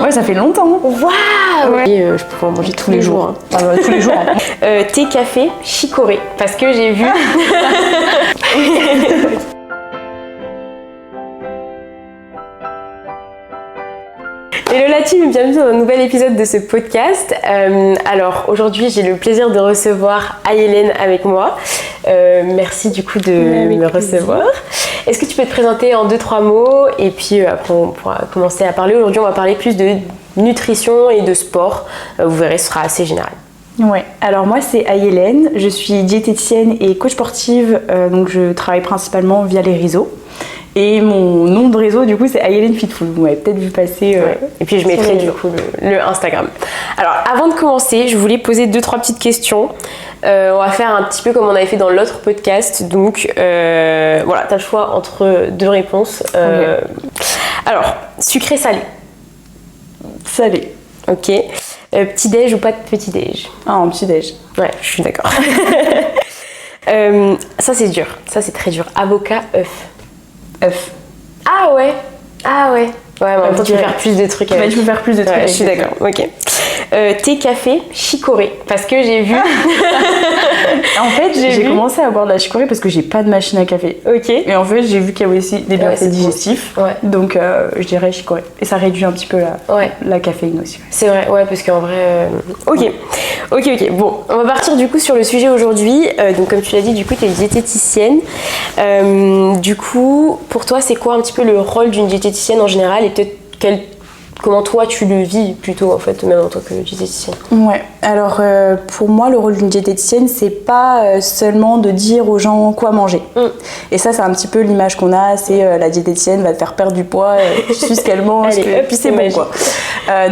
Ouais, ça fait longtemps. Waouh. Ouais. Et je peux en manger tous les jours. Hein. Ah, tous les jours. Hein. Thé, café, chicorée. Parce que j'ai vu... Hello la team, bienvenue dans un nouvel épisode de ce podcast. Alors aujourd'hui j'ai le plaisir de recevoir Ayelen avec moi. Merci du coup de me recevoir. Est-ce que tu peux te présenter en 2-3 mots et puis après on pourra commencer à parler. Aujourd'hui on va parler plus de nutrition et de sport. Vous verrez, ce sera assez général. Ouais, alors moi c'est Ayelen, je suis diététicienne et coach sportive, donc je travaille principalement via les réseaux. Et mon nom de réseau, du coup, c'est Ayelen Fitfood. Vous m'avez peut-être vu passer. Ouais. Et puis, je mettrai du coup le Instagram. Alors, avant de commencer, je voulais poser 2-3 petites questions. On va faire un petit peu comme on avait fait dans l'autre podcast. Donc, voilà, tu as le choix entre 2 réponses. Okay. Alors, sucré-salé. Salé. Ok. Petit-déj ou pas de petit-déj? Ah, un petit-déj. Ouais, je suis d'accord. Ça, c'est dur. Ça, c'est très dur. Avocat, œuf. œuf. Ah ouais. Ouais, mais en même temps, tu peux faire plus de trucs avec. Je peux faire plus de trucs avec. Je suis d'accord, ok. Thé, café, chicorée. Parce que j'ai vu... En fait, j'ai commencé à boire de la chicorée parce que j'ai pas de machine à café. Ok. Et en fait, j'ai vu qu'il y avait aussi des bienfaits digestifs. Ouais. Donc, je dirais chicorée. Et ça réduit un petit peu la caféine aussi. C'est vrai, ouais, parce qu'en vrai... Ok. Bon, on va partir du coup sur le sujet aujourd'hui. Donc, comme tu l'as dit, du coup, tu es diététicienne. Du coup, pour toi, c'est quoi un petit peu le rôle d'une diététicienne en général et peut-être comment toi tu le vis plutôt en fait, même en tant que diététicienne? Ouais, alors pour moi le rôle d'une diététicienne c'est pas seulement de dire aux gens quoi manger. Et ça c'est un petit peu l'image qu'on a, c'est la diététicienne va te faire perdre du poids, tu sais ce qu'elle mange, puis c'est bon quoi.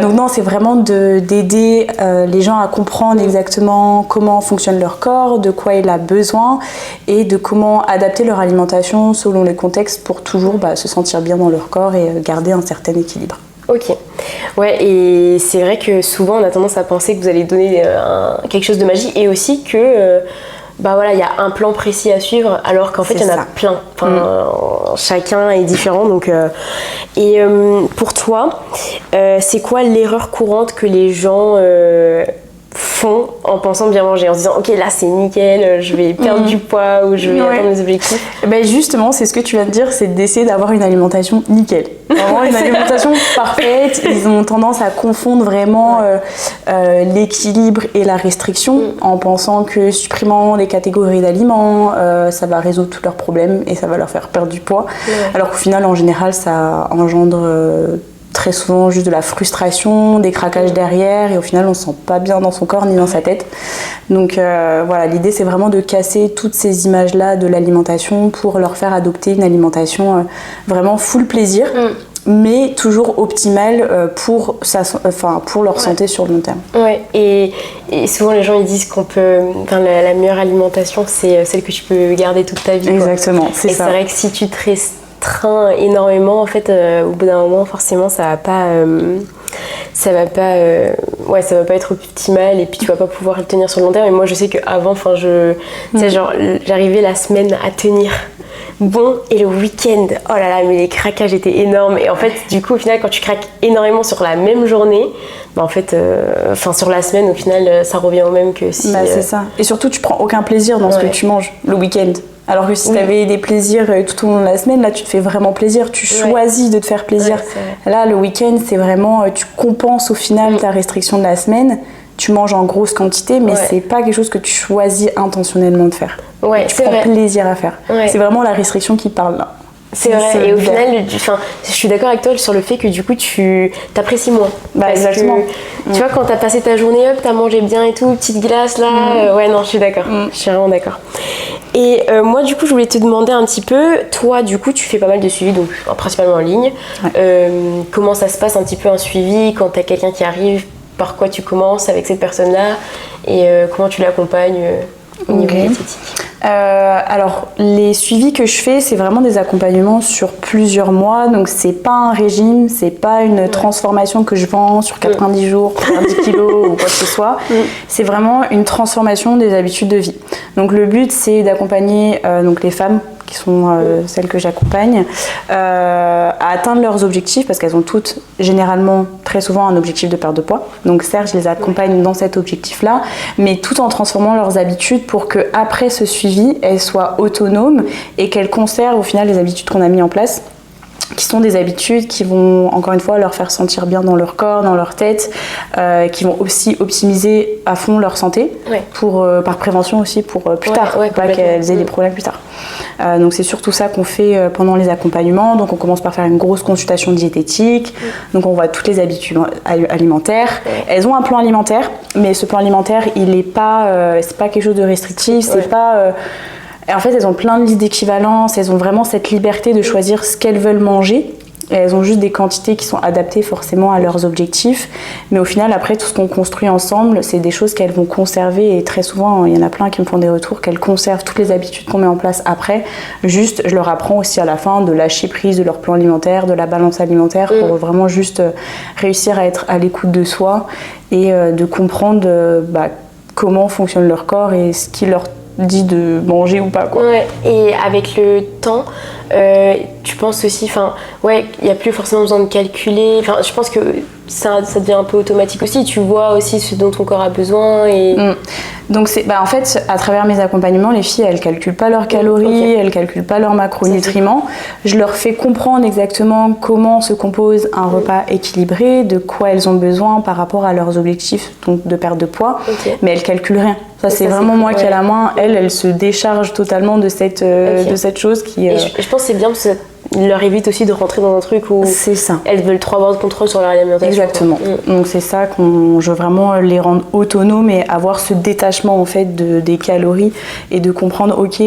Donc non, c'est vraiment d'aider les gens à comprendre exactement comment fonctionne leur corps, de quoi il a besoin et de comment adapter leur alimentation selon les contextes pour toujours se sentir bien dans leur corps et garder un certain équilibre. Ok, ouais, et c'est vrai que souvent on a tendance à penser que vous allez donner quelque chose de magique et aussi que voilà, il y a un plan précis à suivre alors qu'en fait il y en a plein. Enfin, chacun est différent. Donc, pour toi, c'est quoi l'erreur courante que les gens font en pensant bien manger, en se disant ok là c'est nickel, je vais perdre du poids ou je vais atteindre mes objectifs? Justement c'est ce que tu viens de dire, c'est d'essayer d'avoir une alimentation nickel, vraiment une alimentation parfaite. Ils ont tendance à confondre vraiment l'équilibre et la restriction en pensant que supprimant les catégories d'aliments ça va résoudre tous leurs problèmes et ça va leur faire perdre du poids, alors qu'au final en général ça engendre très souvent juste de la frustration, des craquages derrière et au final on se sent pas bien dans son corps ni dans sa tête. Donc voilà, l'idée c'est vraiment de casser toutes ces images là de l'alimentation pour leur faire adopter une alimentation vraiment full plaisir mais toujours optimale pour leur santé sur le long terme. Ouais, et souvent les gens ils disent qu'on peut, la meilleure alimentation c'est celle que tu peux garder toute ta vie. Exactement, c'est ça. C'est vrai que si tu te restreins énormément en fait, au bout d'un moment forcément ça va pas être optimal et puis tu vas pas pouvoir le tenir sur le long terme. Et moi je sais qu'avant j'arrivais la semaine à tenir bon et le week-end oh là là mais les craquages étaient énormes et en fait du coup au final quand tu craques énormément sur la même journée en fait sur la semaine au final ça revient au même que si c'est ça. Et surtout tu prends aucun plaisir dans ce que tu manges le week-end. Alors que si tu avais des plaisirs tout au long de la semaine, là tu te fais vraiment plaisir, tu choisis de te faire plaisir. Là le week-end c'est vraiment, tu compenses au final ta restriction de la semaine, tu manges en grosse quantité mais c'est pas quelque chose que tu choisis intentionnellement de faire. Tu prends plaisir à faire. C'est vraiment la restriction qui parle là. C'est vrai, et au final, je suis d'accord avec toi sur le fait que du coup tu t'apprécies moins. Exactement. Que, tu vois, quand t'as passé ta journée t'as mangé bien et tout, petite glace là, non, je suis d'accord, je suis vraiment d'accord. Et moi du coup je voulais te demander un petit peu, toi du coup tu fais pas mal de suivi, donc principalement en ligne. Comment ça se passe un petit peu un suivi quand t'as quelqu'un qui arrive, par quoi tu commences avec cette personne-là et comment tu l'accompagnes au niveau diététique? Alors les suivis que je fais c'est vraiment des accompagnements sur plusieurs mois, donc c'est pas un régime, c'est pas une transformation que je vends sur 90 jours pour perdre 10 kilos ou quoi que ce soit. C'est vraiment une transformation des habitudes de vie. Donc le but c'est d'accompagner donc les femmes qui sont celles que j'accompagne, à atteindre leurs objectifs, parce qu'elles ont toutes, généralement, très souvent, un objectif de perte de poids. Donc certes, je les accompagne dans cet objectif-là, mais tout en transformant leurs habitudes pour qu'après ce suivi, elles soient autonomes et qu'elles conservent au final les habitudes qu'on a mis en place, qui sont des habitudes qui vont, encore une fois, leur faire sentir bien dans leur corps, dans leur tête, qui vont aussi optimiser à fond leur santé, pour, par prévention aussi pour plus tard, pour pas qu'elles aient des problèmes plus tard. Donc c'est surtout ça qu'on fait pendant les accompagnements. Donc on commence par faire une grosse consultation diététique, donc on voit toutes les habitudes alimentaires. Elles ont un plan alimentaire, mais ce plan alimentaire, il est pas, c'est pas quelque chose de restrictif, c'est pas... Et en fait, elles ont plein de listes d'équivalence, elles ont vraiment cette liberté de choisir ce qu'elles veulent manger. Et elles ont juste des quantités qui sont adaptées forcément à leurs objectifs. Mais au final, après, tout ce qu'on construit ensemble, c'est des choses qu'elles vont conserver. Et très souvent, il y en a plein qui me font des retours qu'elles conservent toutes les habitudes qu'on met en place après. Juste, je leur apprends aussi à la fin de lâcher prise de leur plan alimentaire, de la balance alimentaire, pour vraiment juste réussir à être à l'écoute de soi et de comprendre comment fonctionne leur corps et ce qui leur dit de manger ou pas, quoi. Ouais, et avec le temps, tu penses aussi, enfin, il n'y a plus forcément besoin de calculer, enfin, je pense que ça devient un peu automatique aussi, tu vois aussi ce dont ton corps a besoin et... Donc en fait, à travers mes accompagnements, les filles, elles calculent pas leurs calories, elles calculent pas leurs macronutriments. Je leur fais comprendre exactement comment se compose un repas équilibré, de quoi elles ont besoin par rapport à leurs objectifs, donc de perte de poids, mais elles calculent rien. Ça, c'est vraiment moi qui ai la main. Elle se décharge totalement de cette chose qui... Et je pense que c'est bien parce que ça leur évite aussi de rentrer dans un truc où elles veulent trop avoir de contrôle sur leur alimentation. Exactement. Donc c'est ça je veux vraiment les rendre autonomes et avoir ce détachement en fait des calories et de comprendre, ok,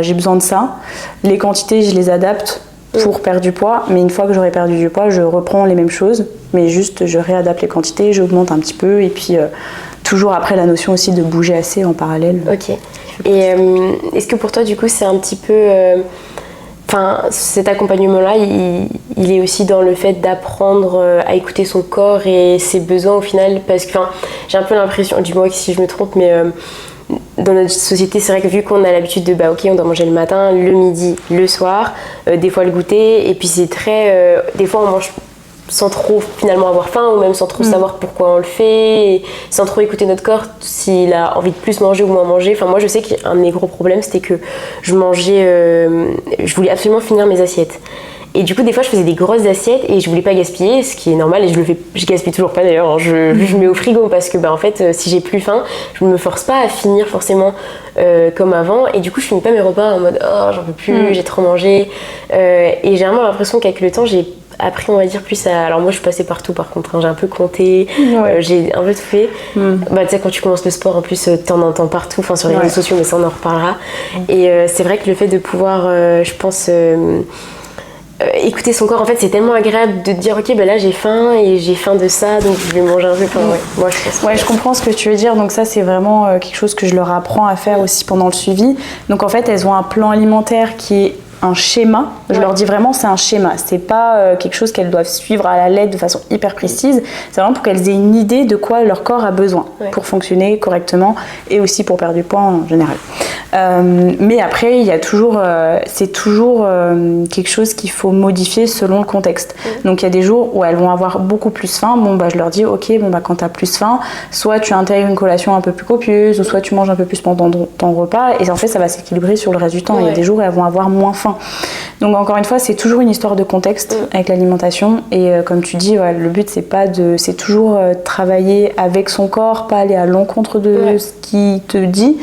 j'ai besoin de ça. Les quantités, je les adapte pour perdre du poids, mais une fois que j'aurai perdu du poids, je reprends les mêmes choses, mais juste je réadapte les quantités, j'augmente un petit peu et puis toujours après la notion aussi de bouger assez en parallèle. Ok. Et est-ce que pour toi du coup c'est un petit peu... cet accompagnement-là, il est aussi dans le fait d'apprendre à écouter son corps et ses besoins au final, parce que j'ai un peu l'impression, dis-moi si je me trompe, mais dans notre société, c'est vrai que vu qu'on a l'habitude de ok, on doit manger le matin, le midi, le soir, des fois le goûter, et puis c'est très... des fois on mange sans trop finalement avoir faim ou même sans trop savoir pourquoi on le fait, et sans trop écouter notre corps s'il a envie de plus manger ou moins manger. Enfin, moi je sais qu'un de mes gros problèmes c'était que je voulais absolument finir mes assiettes. Et du coup, des fois, je faisais des grosses assiettes et je voulais pas gaspiller, ce qui est normal, et je gaspille toujours pas d'ailleurs. Je mets au frigo parce que, en fait, si j'ai plus faim, je ne me force pas à finir forcément comme avant. Et du coup, je finis pas mes repas en mode oh, j'en peux plus, j'ai trop mangé. Et j'ai vraiment l'impression qu'avec le temps, j'ai appris, on va dire, plus à. Alors, moi, je suis passée partout par contre, j'ai un peu compté, j'ai un peu tout fait. Tu sais, quand tu commences le sport, en plus, t'en entends partout, sur les réseaux sociaux, mais ça, on en reparlera. Et c'est vrai que le fait de pouvoir, je pense. Écouter son corps, en fait, c'est tellement agréable de dire ok, là j'ai faim et j'ai faim de ça, donc je vais manger un peu. Moi, je comprends ce que tu veux dire. Donc ça, c'est vraiment quelque chose que je leur apprends à faire aussi pendant le suivi. Donc en fait, elles ont un plan alimentaire qui est un schéma. Je leur dis vraiment, c'est un schéma. C'est pas quelque chose qu'elles doivent suivre à la lettre de façon hyper précise. C'est vraiment pour qu'elles aient une idée de quoi leur corps a besoin pour fonctionner correctement et aussi pour perdre du poids en général. Mais après, il y a toujours, c'est toujours quelque chose qu'il faut modifier selon le contexte. Donc il y a des jours où elles vont avoir beaucoup plus faim. Je leur dis ok, quand tu as plus faim, soit tu intègres une collation un peu plus copieuse, ou soit tu manges un peu plus pendant ton repas, et en fait ça va s'équilibrer sur le reste du temps. Il y a des jours où elles vont avoir moins faim. Donc encore une fois, c'est toujours une histoire de contexte avec l'alimentation, et comme tu dis, le but c'est toujours travailler avec son corps, pas aller à l'encontre de ce qu'il te dit.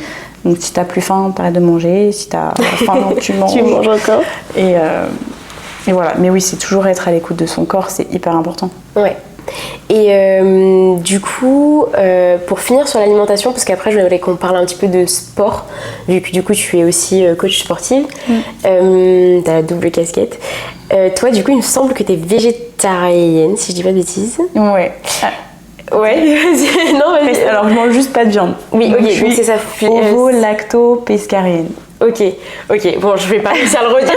Donc si t'as plus faim, t'arrêtes de manger, si t'as faim, tu manges. Tu manges encore. Et voilà, mais oui, c'est toujours être à l'écoute de son corps, c'est hyper important. Ouais. Et du coup, pour finir sur l'alimentation, parce qu'après je voudrais qu'on parle un petit peu de sport, vu que du coup tu es aussi coach sportive, t'as la double casquette. Toi, du coup, il me semble que t'es végétarienne, si je dis pas de bêtises. Ouais. Ouais, non, vas-y. Alors je mange juste pas de viande. Oui, ok, donc c'est ça. Ovo-lacto-pescarienne. Ok, bon, je vais pas réussir à le redire.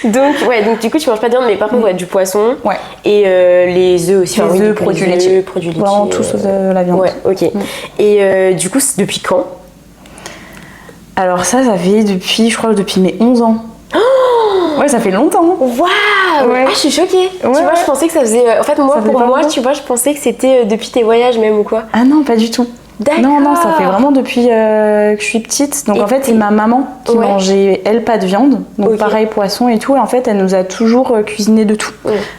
donc du coup tu manges pas de viande, mais par contre du poisson et les œufs aussi. Les œufs, produits laitiers. Vraiment tout sauf de la viande. Ouais, ok. Et du coup, depuis quand? Alors ça fait depuis mes 11 ans. Ouais, ça fait longtemps. Waouh. Ouais. Ah, je suis choquée. Tu vois, je pensais que ça faisait... En fait, pour moi, tu vois, je pensais que c'était depuis tes voyages même ou quoi. Ah non, pas du tout. D'accord. Non, ça fait vraiment depuis que je suis petite. Donc en fait, c'est ma maman qui mangeait, elle, pas de viande. Donc pareil, poisson et tout. Et en fait, elle nous a toujours cuisiné de tout.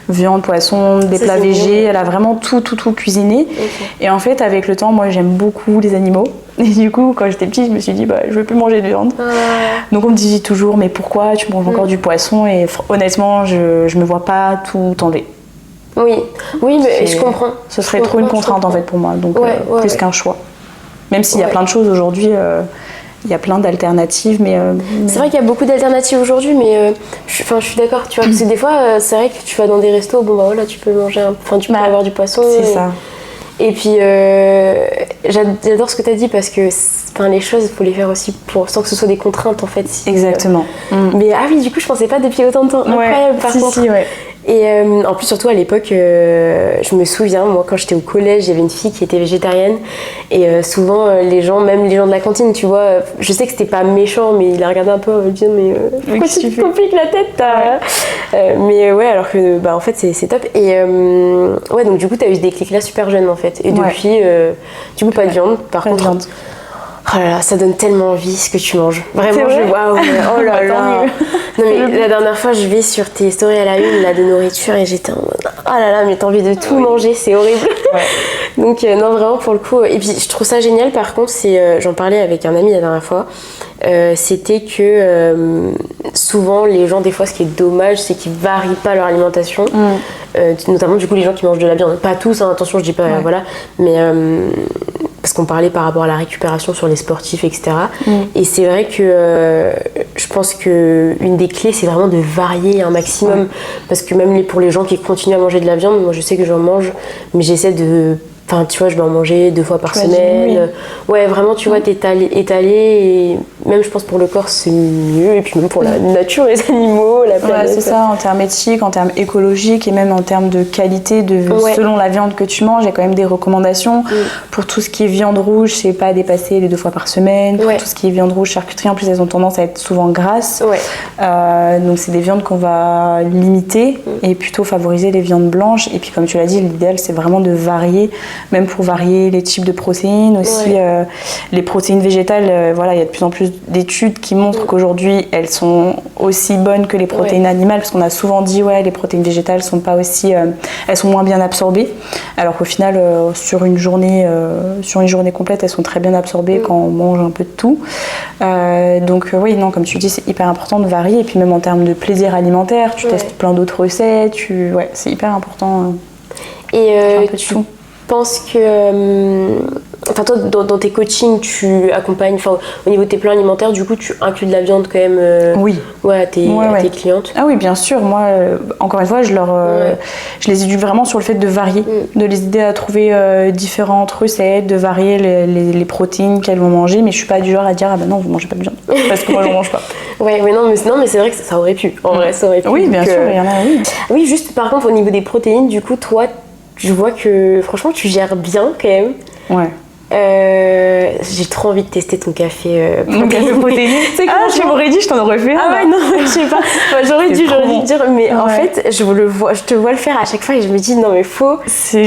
Viande, poisson, des plats végés. Elle a vraiment tout cuisiné. Et en fait, avec le temps, moi, j'aime beaucoup les animaux. Et du coup, quand j'étais petite, je me suis dit, je veux plus manger de viande. Donc on me disait toujours, mais pourquoi tu manges encore du poisson? Et honnêtement, je me vois pas tout enlever. Oui, mais je comprends. Ce serait trop une contrainte en fait pour moi, donc plus qu'un choix. Même s'il y a plein de choses aujourd'hui, il y a plein d'alternatives, mais... C'est vrai qu'il y a beaucoup d'alternatives aujourd'hui, mais je suis d'accord, tu vois, parce que des fois, c'est vrai que tu vas dans des restos, tu peux manger, tu peux avoir du poisson. C'est ça. Et puis, j'adore ce que tu as dit, parce que les choses, il faut les faire aussi sans que ce soit des contraintes, en fait. Exactement. Mais oui, du coup, je pensais pas depuis autant de temps. Incroyable, par contre. Et en plus, surtout à l'époque, je me souviens, moi, quand j'étais au collège, il y avait une fille qui était végétarienne. Et souvent, même les gens de la cantine, tu vois, je sais que c'était pas méchant, mais il a regardé un peu en me disant, mais pourquoi tu te compliques la tête mais alors que, en fait, c'est top. Et donc du coup, t'as eu ce déclic-là super jeune, en fait. Et depuis, du coup, pas de viande, par contre. Viande. Oh là là, ça donne tellement envie ce que tu manges. Vraiment, waouh, oh là là. Non mais la dernière fois, je vais sur tes stories à la une là, de nourriture et j'étais en mode oh là là, mais t'as envie de tout manger, c'est horrible. Donc non, vraiment pour le coup. Et puis je trouve ça génial. Par contre, j'en parlais avec un ami la dernière fois. C'était que souvent les gens, des fois, ce qui est dommage, c'est qu'ils varient pas leur alimentation. Notamment du coup les gens qui mangent de la viande. Pas tous, hein, attention, je dis pas voilà, mais parce qu'on parlait par rapport à la récupération sur les sportifs, etc. Et c'est vrai que je pense qu'une des clés, c'est vraiment de varier un maximum. Parce que même pour les gens qui continuent à manger de la viande, moi je sais que j'en mange, mais j'essaie de... Enfin, tu vois, je vais en manger 2 fois par semaine. Ouais, vraiment, tu vois, t'étaler. Et même, je pense, pour le corps, c'est mieux. Et puis même pour la nature, les animaux, la planète. Ouais, c'est ça, en termes éthiques, en termes écologiques et même en termes de qualité, selon la viande que tu manges. Il y a quand même des recommandations. Pour tout ce qui est viande rouge, c'est pas dépasser les 2 fois par semaine. Pour tout ce qui est viande rouge, charcuterie, en plus, elles ont tendance à être souvent grasses. Donc, c'est des viandes qu'on va limiter et plutôt favoriser les viandes blanches. Et puis, comme tu l'as dit, l'idéal, c'est vraiment de varier. Même pour varier les types de protéines aussi, les protéines végétales, il y a de plus en plus d'études qui montrent qu'aujourd'hui elles sont aussi bonnes que les protéines animales, parce qu'on a souvent dit les protéines végétales sont pas aussi, elles sont moins bien absorbées, alors qu'au final sur une journée complète elles sont très bien absorbées quand on mange un peu de tout. Donc comme tu dis, c'est hyper important de varier, et puis même en termes de plaisir alimentaire, tu testes plein d'autres recettes, c'est hyper important. Et un peu de tout. Je pense que toi dans tes coachings tu accompagnes, au niveau de tes plans alimentaires, du coup tu inclus de la viande quand même à tes clientes. Ah oui, bien sûr, moi encore une fois je les éduque vraiment sur le fait de varier, de les aider à trouver différentes recettes, de varier les protéines qu'elles vont manger, mais je suis pas du genre à dire non vous mangez pas de viande parce que moi j'en mange pas. Non mais c'est vrai que ça aurait pu, en vrai ça aurait pu. Oui bien sûr, il y en a. Oui, juste par contre au niveau des protéines, du coup toi je vois que franchement tu gères bien quand même. J'ai trop envie de tester ton café protéiné. Tu m'aurais dit, je t'en aurais fait. Non, je sais pas. J'aurais dû dire, mais en fait, je te vois le faire à chaque fois et je me dis, non, mais faut que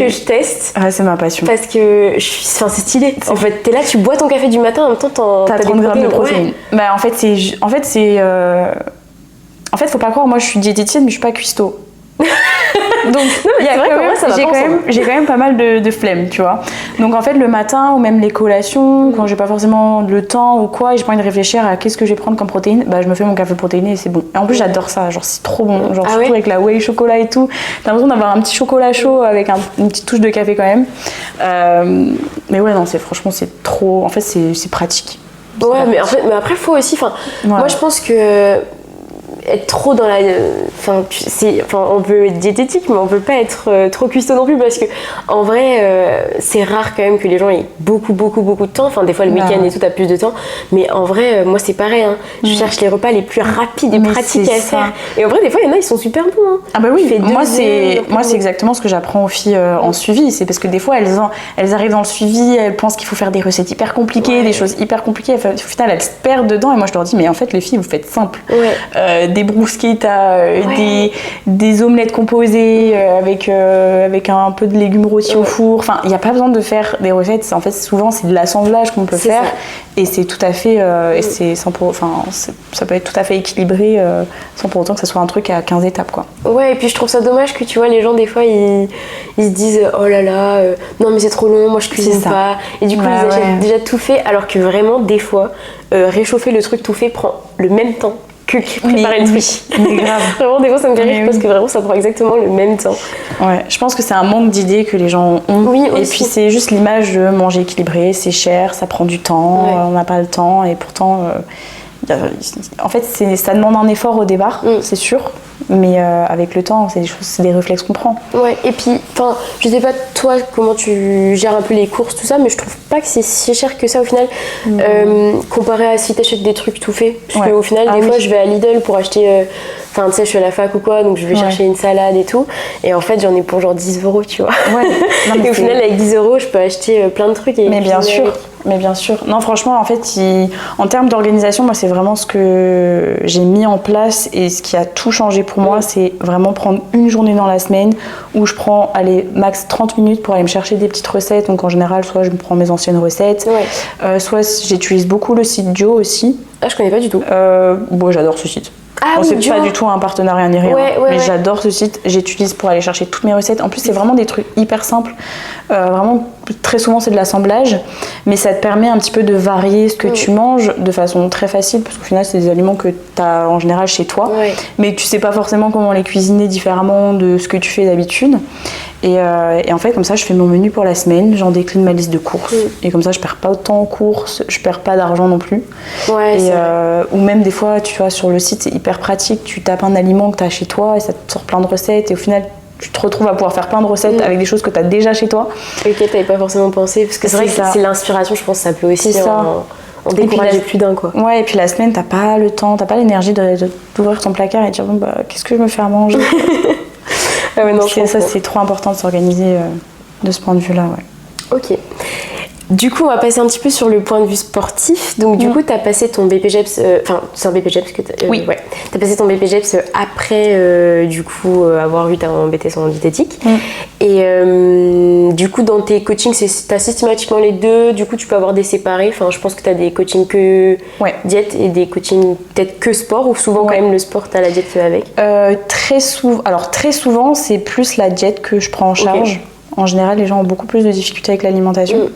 je teste. C'est ma passion. Parce que c'est stylé. En fait, t'es là, tu bois ton café du matin, en même temps, t'as 30 grammes de protéines. En fait, faut pas croire, moi je suis diététicienne, mais je suis pas cuistot. Donc j'ai quand même pas mal de flemme, tu vois. Donc en fait le matin ou même les collations, quand j'ai pas forcément le temps ou quoi, et j'ai pas envie de réfléchir à qu'est-ce que je vais prendre comme protéine, je me fais mon café protéiné et c'est bon. Et en plus j'adore ça, genre c'est trop bon, genre surtout avec la whey chocolat et tout. T'as l'impression d'avoir un petit chocolat chaud avec une petite touche de café quand même. Mais franchement c'est trop, en fait c'est pratique. Mais après faut aussi, moi je pense que être trop dans la... Enfin, on peut être diététique, mais on peut pas être trop cuistot non plus, parce que en vrai, c'est rare quand même que les gens aient beaucoup de temps. Enfin, des fois, le week-end et tout, t'as plus de temps. Mais en vrai, moi, c'est pareil. Hein. Je cherche les repas les plus rapides et pratiques à faire. Et en vrai, des fois, il y en a, ils sont super bons. Hein. Ah bah oui, moi, c'est exactement ce que j'apprends aux filles en suivi. C'est parce que des fois, elles arrivent dans le suivi, elles pensent qu'il faut faire des recettes hyper compliquées, des choses hyper compliquées. Au final, elles se perdent dedans. Et moi, je leur dis, mais en fait, les filles, vous faites simple. Des bruschettas, des omelettes composées avec un peu de légumes rôtis au four. Enfin, il n'y a pas besoin de faire des recettes. En fait, souvent, c'est de l'assemblage qu'on peut faire. Et c'est tout à fait... et c'est ça peut être tout à fait équilibré sans pour autant que ça soit un truc à 15 étapes, quoi. Ouais, et puis je trouve ça dommage que, tu vois, les gens, des fois, ils se disent « Oh là là, non mais c'est trop long, moi je cuisine pas. » Et du coup, ils achètent déjà tout fait, alors que vraiment, des fois, réchauffer le truc tout fait prend le même temps que préparer le truc. Mais grave. Vraiment, des fois, ça me fait rire parce que vraiment, ça prend exactement le même temps. Ouais, je pense que c'est un manque d'idées que les gens ont. Oui, et puis, c'est juste l'image de manger équilibré, c'est cher, ça prend du temps, on n'a pas le temps, et pourtant... en fait, ça demande un effort au départ, c'est sûr, mais avec le temps, c'est des réflexes qu'on prend. Ouais, et puis, je sais pas toi comment tu gères un peu les courses, tout ça, mais je trouve pas que c'est si cher que ça au final, comparé à si t'achètes des trucs tout faits. Parce qu'au final, des fois, je vais à Lidl pour acheter. Enfin, tu sais, je suis à la fac ou quoi, donc je vais chercher une salade et tout. Et en fait, j'en ai pour genre 10 €, tu vois. Ouais. Non, et au final, avec 10 €, je peux acheter plein de trucs. Mais bien sûr. Mais bien sûr. Non, franchement, en fait, en termes d'organisation, moi, c'est vraiment ce que j'ai mis en place et ce qui a tout changé pour moi, c'est vraiment prendre une journée dans la semaine où je prends, max 30 minutes pour aller me chercher des petites recettes. Donc, en général, soit je me prends mes anciennes recettes, soit j'utilise beaucoup le site Joe aussi. Ah, je connais pas du tout. Bon, j'adore ce site. Ah oui, c'est pas du tout un partenariat ni rien, mais j'adore ce site, j'utilise pour aller chercher toutes mes recettes. En plus, c'est vraiment des trucs hyper simples, vraiment très souvent c'est de l'assemblage, mais ça te permet un petit peu de varier ce que tu manges de façon très facile, parce qu'au final c'est des aliments que tu as en général chez toi, mais tu sais pas forcément comment les cuisiner différemment de ce que tu fais d'habitude. Et en fait, comme ça, je fais mon menu pour la semaine, j'en décline ma liste de courses. Et comme ça, je perds pas de temps en courses, je perds pas d'argent non plus. Ou même des fois, tu vois, sur le site, c'est hyper pratique. Tu tapes un aliment que tu as chez toi et ça te sort plein de recettes. Et au final, tu te retrouves à pouvoir faire plein de recettes avec des choses que tu as déjà chez toi. Et que tu n'avais pas forcément pensé. Parce que c'est vrai que c'est l'inspiration, je pense, ça peut aussi en décourager plus d'un, quoi. Ouais, et puis la semaine, t'as pas le temps, t'as pas l'énergie d'ouvrir ton placard et de dire bon, bah, qu'est-ce que je me fais à manger. Ah ouais, non, ça, c'est trop important de s'organiser de ce point de vue-là. Ouais. Ok. Du coup, on va passer un petit peu sur le point de vue sportif. Donc, du coup, tu as passé ton BPGEPS... Enfin, c'est un BPGEPS que tu oui. Ouais. Tu as passé ton BPGEPS après, du coup, avoir eu ta BTS en diététique. Et du coup, dans tes coachings, tu as systématiquement les deux. Du coup, tu peux avoir des séparés. Enfin, je pense que tu as des coachings que diète et des coachings peut-être que sport. Ou souvent, quand même, le sport, tu as la diète avec très souvent, c'est plus la diète que je prends en charge. Okay. En général, les gens ont beaucoup plus de difficultés avec l'alimentation.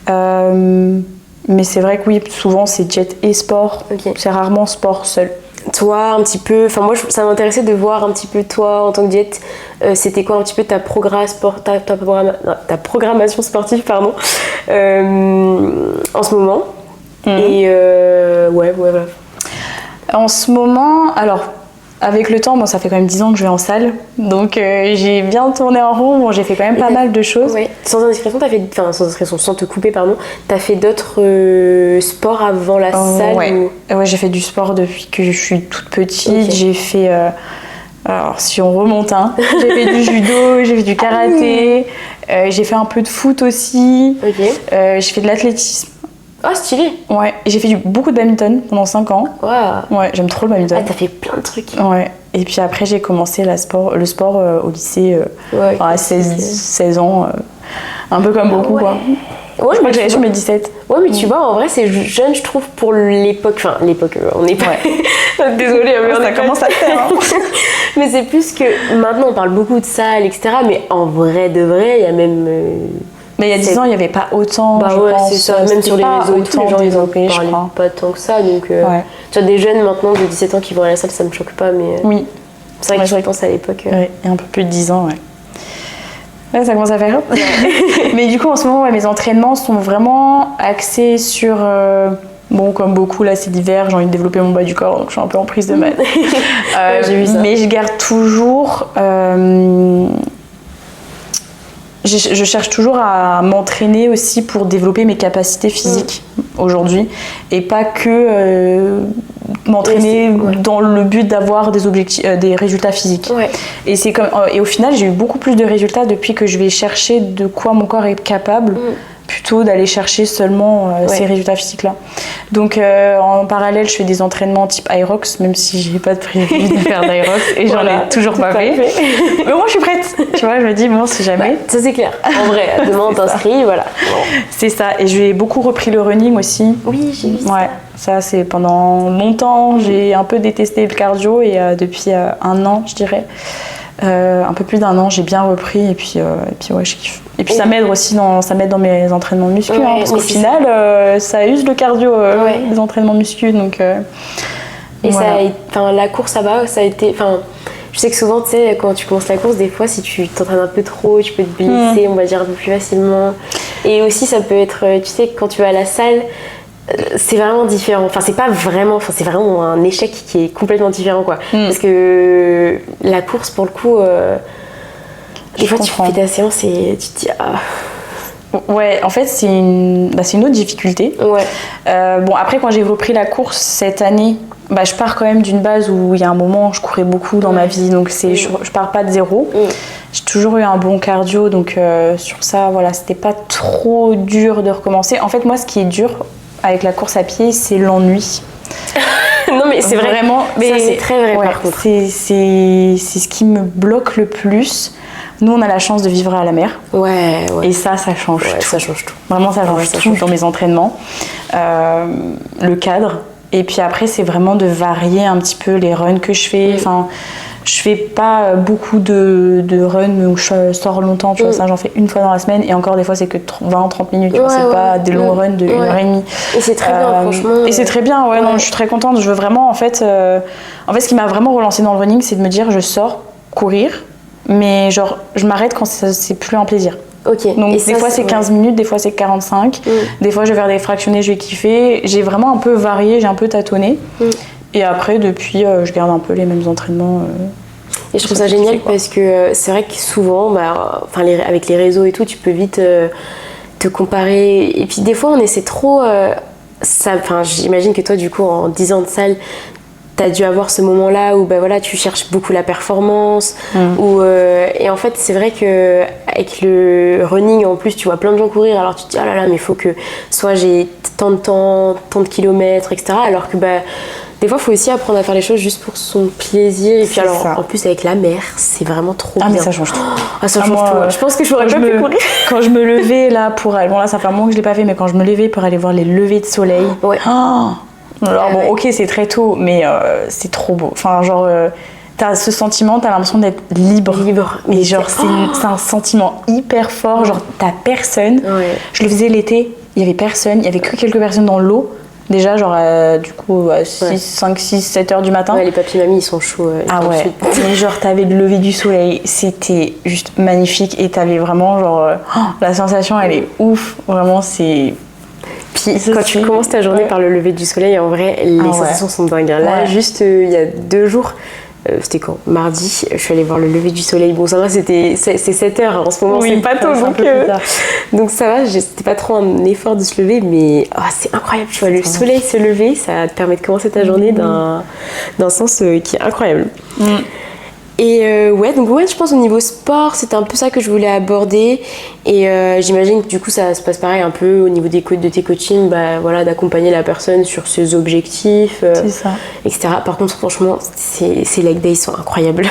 Mais c'est vrai que oui, souvent c'est diète et sport. C'est rarement sport seul. Toi, un petit peu... Enfin, moi, ça m'intéressait de voir un petit peu, toi, en tant que diète, c'était quoi un petit peu ta programmation sportive, pardon, en ce moment. Et voilà. En ce moment, alors... Avec le temps, bon, ça fait quand même 10 ans que je vais en salle, donc j'ai bien tourné en rond. Bon, j'ai fait quand même pas mal de choses. Ouais. Sans indiscrétion, sans te couper, pardon, t'as fait d'autres sports avant la salle Ouais, j'ai fait du sport depuis que je suis toute petite. J'ai fait, alors si on remonte, j'ai fait du judo, j'ai fait du karaté, j'ai fait un peu de foot aussi, j'ai fait de l'athlétisme. Ah, stylé! Ouais, j'ai fait beaucoup de badminton pendant 5 ans. Wow. Ouais, j'aime trop le badminton. Ah, t'as fait plein de trucs. Ouais, et puis après j'ai commencé le sport au lycée à 16 ans, un peu comme beaucoup quoi. Ouais, je crois que j'avais sur mes 17. Ouais, mais tu vois, en vrai, c'est jeune, je trouve, pour l'époque. Enfin, l'époque, on n'est pas... Désolée, mais ça commence à faire. Mais c'est plus que... Maintenant, on parle beaucoup de salles, etc. Mais en vrai de vrai, il y a même... Mais il y a 10 ans, il n'y avait pas autant, je pense. C'est ça. Même sur les réseaux et tout, les gens, ils en parlaient pas tant que ça. Donc, tu as des jeunes maintenant de 17 ans qui vont à la salle, ça me choque pas. Mais oui. C'est vrai que je pense à l'époque. Il y a un peu plus de 10 ans, ouais, ça commence à faire. Mais du coup, en ce moment, mes entraînements sont vraiment axés sur Bon, comme beaucoup, là c'est l'hiver, j'ai envie de développer mon bas du corps, donc je suis un peu en prise de maths. J'ai vu ça. Mais je garde toujours... je cherche toujours à m'entraîner aussi pour développer mes capacités physiques aujourd'hui. Et pas que m'entraîner dans le but d'avoir des résultats physiques. Ouais. Et au final, j'ai eu beaucoup plus de résultats depuis que je vais chercher de quoi mon corps est capable. Plutôt d'aller chercher seulement ces résultats physiques-là. Donc en parallèle, je fais des entraînements type Aerox, même si j'ai pas de prévu de faire d'Aerox et j'en ai toujours pas fait. Mais moi, je suis prête. Tu vois, je me dis, bon, si jamais. Ça, c'est clair. En vrai, demain, on t'inscrit, voilà. Bon. C'est ça. Et j'ai beaucoup repris le running aussi. Oui, j'ai vu ça. Ouais, ça, c'est pendant longtemps. J'ai un peu détesté le cardio et depuis un an, je dirais. Un peu plus d'un an, j'ai bien repris et puis ouais, je kiffe. Et puis ça m'aide aussi dans mes entraînements muscu, parce qu'au final, ça use le cardio, les entraînements muscu. Donc, et voilà. La course, ça va, ça a été... Je sais que souvent, tu sais, quand tu commences la course, des fois, si tu t'entraînes un peu trop, tu peux te blesser, on va dire, un peu plus facilement. Et aussi, ça peut être, tu sais, quand tu vas à la salle, c'est vraiment différent. C'est vraiment un échec qui est complètement différent, quoi. Parce que la course, pour le coup, des fois, tu fais ta séance et tu te dis, Ouais, en fait, c'est une autre difficulté. Ouais. Bon, après, quand j'ai repris la course cette année, je pars quand même d'une base où il y a un moment, je courais beaucoup dans ma vie, donc je pars pas de zéro. J'ai toujours eu un bon cardio, donc sur ça, voilà, c'était pas trop dur de recommencer. En fait, moi, ce qui est dur avec la course à pied, c'est l'ennui. Non, mais c'est vraiment... Mais ça, c'est très vrai, par contre. C'est ce qui me bloque le plus. Nous, on a la chance de vivre à la mer. Ouais. Et ça change tout. Ça change tout. Vraiment, ça change tout dans mes entraînements. Le cadre. Et puis après, c'est vraiment de varier un petit peu les runs que je fais. Je fais pas beaucoup de runs où je sors longtemps. Tu vois, ça, j'en fais une fois dans la semaine. Et encore, des fois, c'est que 20-30 minutes. Tu vois, c'est pas des longs runs de 1h30. Et c'est très bien, franchement. Et c'est très bien, non, je suis très contente. Je veux vraiment, en fait, ce qui m'a vraiment relancée dans le running, c'est de me dire, je sors courir. Mais genre, je m'arrête quand c'est plus un plaisir. Okay. Donc des fois c'est 15 minutes, des fois c'est 45. Des fois je vais faire des fractionnés, je vais kiffer. J'ai vraiment un peu varié, j'ai un peu tâtonné. Et après, depuis, je garde un peu les mêmes entraînements. Et je trouve ça génial parce que c'est vrai que souvent, avec les réseaux et tout, tu peux vite te comparer. Et puis des fois on essaie trop... j'imagine que toi, du coup, en 10 ans de salle, t'as dû avoir ce moment-là où tu cherches beaucoup la performance. Et en fait, c'est vrai qu'avec le running, en plus, tu vois plein de gens courir. Alors tu te dis, oh là là, mais il faut que soit j'ai tant de temps, tant de kilomètres, etc. Alors que des fois, il faut aussi apprendre à faire les choses juste pour son plaisir. Et puis en plus, avec la mer, c'est vraiment trop bien. Mais ça change tout. Ça change tout. Je pense que je pourrais pas pu courir. Quand je me levais là pour aller... Bon là, ça fait un moment que je l'ai pas fait, mais quand je me levais pour aller voir les levées de soleil... Ouais. Alors ok, c'est très tôt, mais c'est trop beau. T'as ce sentiment, t'as l'impression d'être libre. Mais genre, c'est un sentiment hyper fort. Genre, t'as personne. Ouais. Je le faisais l'été, il y avait personne. Il y avait que quelques personnes dans l'eau. Déjà, genre, du coup, à 5, 6, 7 heures du matin. Ouais, les papis-mamies, ils sont chauds. Mais genre, t'avais le lever du soleil. C'était juste magnifique. Et t'avais vraiment, genre, la sensation, elle est ouf. Vraiment, c'est... Puis quand tu commences ta journée par le lever du soleil, en vrai, les sensations sont dingues. Là, juste il y a 2 jours, c'était quand ? Mardi, je suis allée voir le lever du soleil. Bon, ça va, c'est 7 heures. En ce moment, c'est pas tôt. Donc ça va, c'était pas trop un effort de se lever, mais c'est incroyable. Tu vois, le soleil se lever, ça te permet de commencer ta journée d'un sens qui est incroyable. Et je pense au niveau sport, c'était un peu ça que je voulais aborder. Et j'imagine que du coup, ça se passe pareil un peu au niveau de tes coachings, d'accompagner la personne sur ses objectifs, etc. Par contre, franchement, ces leg days sont incroyables.